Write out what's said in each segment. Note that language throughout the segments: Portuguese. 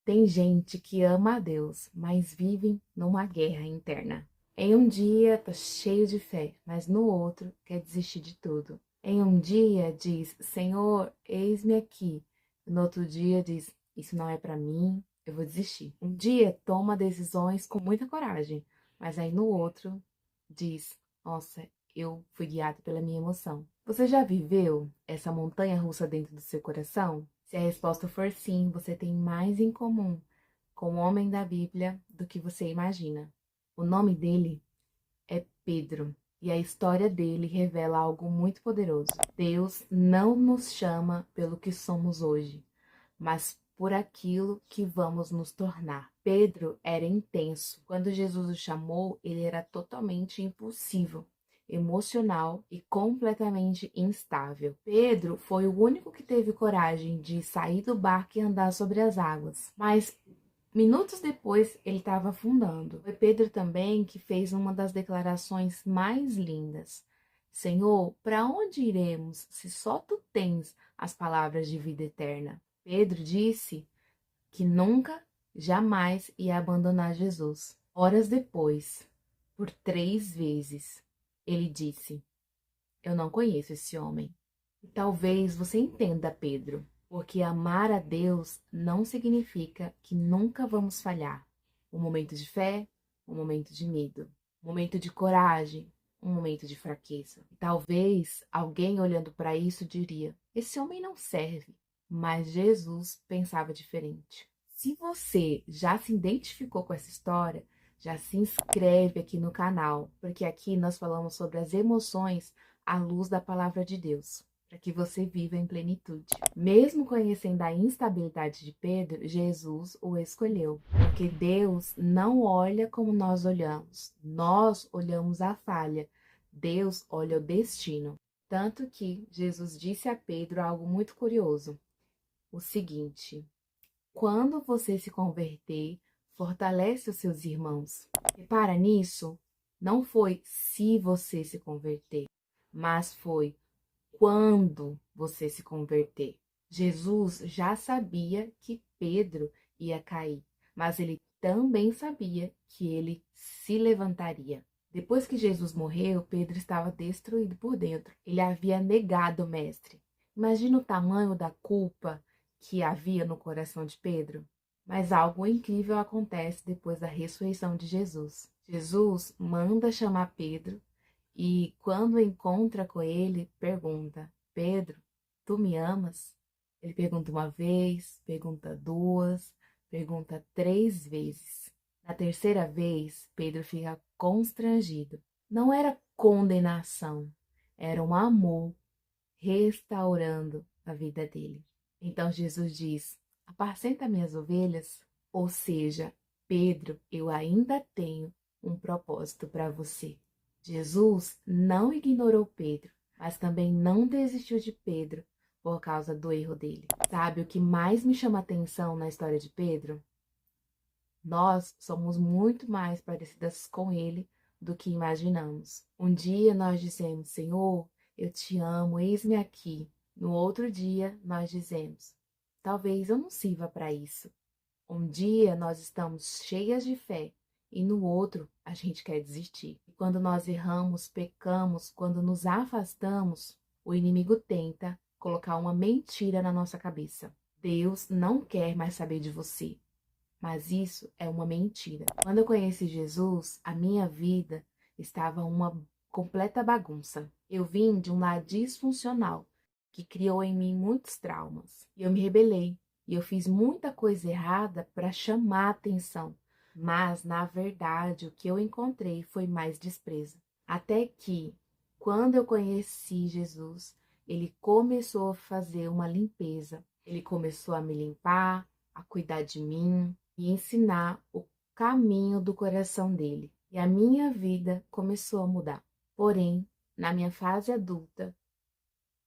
Tem gente que ama a Deus, mas vive numa guerra interna. Em um dia tá cheio de fé, mas no outro quer desistir de tudo. Em um dia diz, Senhor, eis-me aqui. No outro dia diz, isso não é para mim, eu vou desistir. Um dia toma decisões com muita coragem, mas aí no outro diz, nossa, eu fui guiado pela minha emoção. Você já viveu essa montanha russa dentro do seu coração? Se a resposta for sim, você tem mais em comum com o homem da Bíblia do que você imagina. O nome dele é Pedro e a história dele revela algo muito poderoso. Deus não nos chama pelo que somos hoje, mas por aquilo que vamos nos tornar. Pedro era intenso. Quando Jesus o chamou, ele era totalmente impulsivo, emocional e completamente instável. Pedro foi o único que teve coragem de sair do barco e andar sobre as águas. Mas minutos depois, ele estava afundando. Foi Pedro também que fez uma das declarações mais lindas. Senhor, para onde iremos se só tu tens as palavras de vida eterna? Pedro disse que nunca, jamais ia abandonar Jesus. Horas depois, por 3 vezes, ele disse: Eu não conheço esse homem. E talvez você entenda, Pedro, porque amar a Deus não significa que nunca vamos falhar. Um momento de fé, um momento de medo, um momento de coragem, um momento de fraqueza. E talvez alguém olhando para isso diria: esse homem não serve. Mas Jesus pensava diferente. Se você já se identificou com essa história, já se inscreve aqui no canal, porque aqui nós falamos sobre as emoções à luz da palavra de Deus, para que você viva em plenitude. Mesmo conhecendo a instabilidade de Pedro, Jesus o escolheu, porque Deus não olha como nós olhamos a falha, Deus olha o destino. Tanto que Jesus disse a Pedro algo muito curioso, o seguinte: quando você se converter, fortalece os seus irmãos. Repara nisso, não foi se você se converter, mas foi quando você se converter. Jesus já sabia que Pedro ia cair, mas ele também sabia que ele se levantaria. Depois que Jesus morreu, Pedro estava destruído por dentro. Ele havia negado o mestre. Imagina o tamanho da culpa que havia no coração de Pedro. Mas algo incrível acontece depois da ressurreição de Jesus. Jesus manda chamar Pedro e, quando encontra com ele, pergunta: Pedro, tu me amas? Ele pergunta uma vez, pergunta duas, pergunta 3 vezes. Na terceira vez, Pedro fica constrangido. Não era condenação, era um amor restaurando a vida dele. Então Jesus diz: apacenta minhas ovelhas, ou seja, Pedro, eu ainda tenho um propósito para você. Jesus não ignorou Pedro, mas também não desistiu de Pedro por causa do erro dele. Sabe o que mais me chama atenção na história de Pedro? Nós somos muito mais parecidas com ele do que imaginamos. Um dia nós dizemos: Senhor, eu te amo, eis-me aqui. No outro dia nós dizemos: talvez eu não sirva para isso. Um dia nós estamos cheias de fé e no outro a gente quer desistir. E quando nós erramos, pecamos, quando nos afastamos, o inimigo tenta colocar uma mentira na nossa cabeça. Deus não quer mais saber de você. Mas isso é uma mentira. Quando eu conheci Jesus, a minha vida estava uma completa bagunça. Eu vim de um lar disfuncional, que criou em mim muitos traumas. E eu me rebelei. E eu fiz muita coisa errada para chamar a atenção. Mas, na verdade, o que eu encontrei foi mais desprezo. Até que, quando eu conheci Jesus, ele começou a fazer uma limpeza. Ele começou a me limpar, a cuidar de mim e ensinar o caminho do coração dele. E a minha vida começou a mudar. Porém, na minha fase adulta,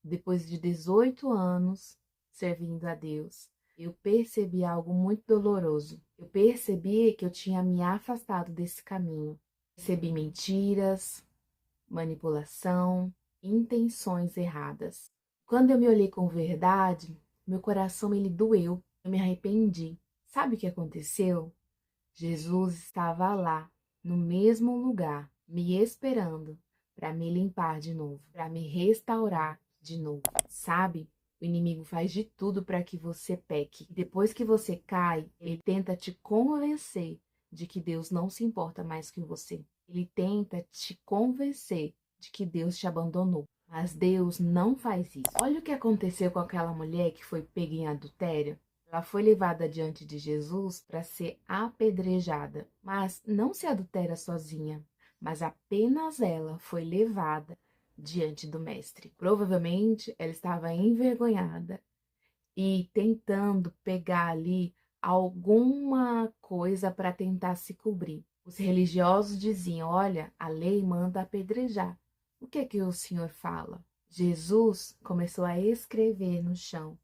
depois de 18 anos servindo a Deus, eu percebi algo muito doloroso. Eu percebi que eu tinha me afastado desse caminho. Percebi mentiras, manipulação, intenções erradas. Quando eu me olhei com verdade, meu coração ele doeu. Eu me arrependi. Sabe o que aconteceu? Jesus estava lá, no mesmo lugar, me esperando para me limpar de novo, para me restaurar de novo. Sabe? O inimigo faz de tudo para que você peque. Depois que você cai, ele tenta te convencer de que Deus não se importa mais com você. Ele tenta te convencer de que Deus te abandonou. Mas Deus não faz isso. Olha o que aconteceu com aquela mulher que foi pega em adultério. Ela foi levada diante de Jesus para ser apedrejada, mas não se adultera sozinha, mas apenas ela foi levada diante do mestre. Provavelmente ela estava envergonhada e tentando pegar ali alguma coisa para tentar se cobrir. Os religiosos diziam: olha, a lei manda apedrejar. O que é que o Senhor fala? Jesus começou a escrever no chão.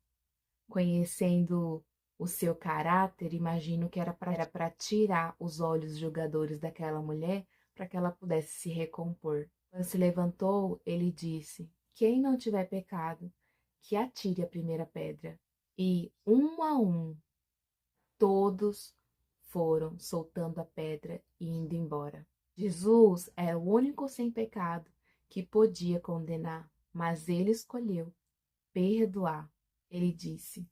Conhecendo o seu caráter, imagino que era para tirar os olhos julgadores daquela mulher para que ela pudesse se recompor. Quando se levantou, ele disse: quem não tiver pecado, que atire a primeira pedra. E, um a um, todos foram soltando a pedra e indo embora. Jesus é o único sem pecado que podia condenar, mas ele escolheu perdoar. Ele disse: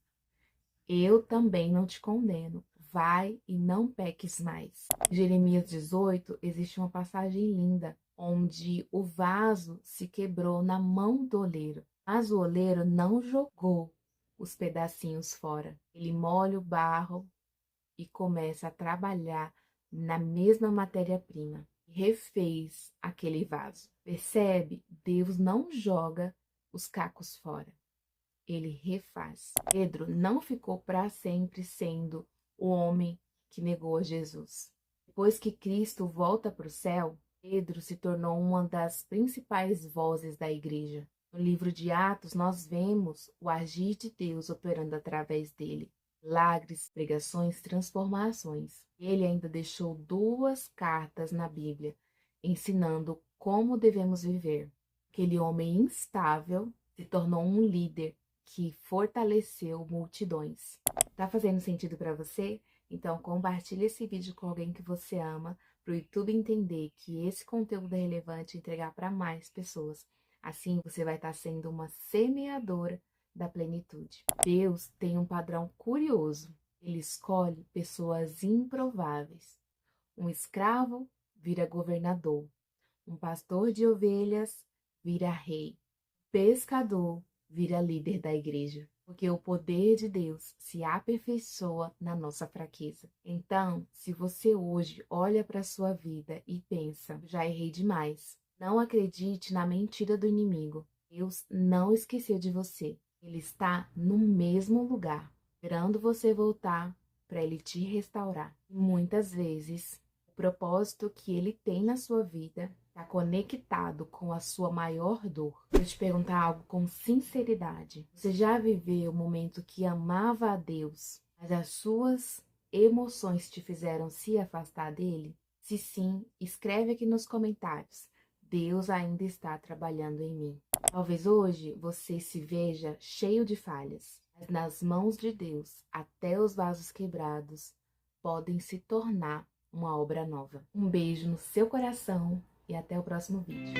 eu também não te condeno. Vai e não peques mais. Em Jeremias 18, existe uma passagem linda, onde o vaso se quebrou na mão do oleiro. Mas o oleiro não jogou os pedacinhos fora. Ele molha o barro e começa a trabalhar na mesma matéria-prima. Refez aquele vaso. Percebe? Deus não joga os cacos fora. Ele refaz. Pedro não ficou para sempre sendo o homem que negou a Jesus. Depois que Cristo volta para o céu, Pedro se tornou uma das principais vozes da igreja. No livro de Atos, nós vemos o agir de Deus operando através dele. Milagres, pregações, transformações. Ele ainda deixou 2 cartas na Bíblia, ensinando como devemos viver. Aquele homem instável se tornou um líder que fortaleceu multidões. Tá fazendo sentido para você? Então compartilhe esse vídeo com alguém que você ama, para o YouTube entender que esse conteúdo é relevante e entregar para mais pessoas. Assim você vai estar sendo uma semeadora da plenitude. Deus tem um padrão curioso. Ele escolhe pessoas improváveis. Um escravo vira governador. Um pastor de ovelhas vira rei. Pescador vira líder da igreja, porque o poder de Deus se aperfeiçoa na nossa fraqueza. Então, se você hoje olha para a sua vida e pensa: já errei demais, não acredite na mentira do inimigo. Deus não esqueceu de você. Ele está no mesmo lugar, esperando você voltar para ele te restaurar. E muitas vezes, o propósito que ele tem na sua vida está conectado com a sua maior dor. Vou te perguntar algo com sinceridade. Você já viveu um momento que amava a Deus, mas as suas emoções te fizeram se afastar dele? Se sim, escreve aqui nos comentários. Deus ainda está trabalhando em mim. Talvez hoje você se veja cheio de falhas, mas nas mãos de Deus, até os vasos quebrados podem se tornar uma obra nova. Um beijo no seu coração e até o próximo vídeo.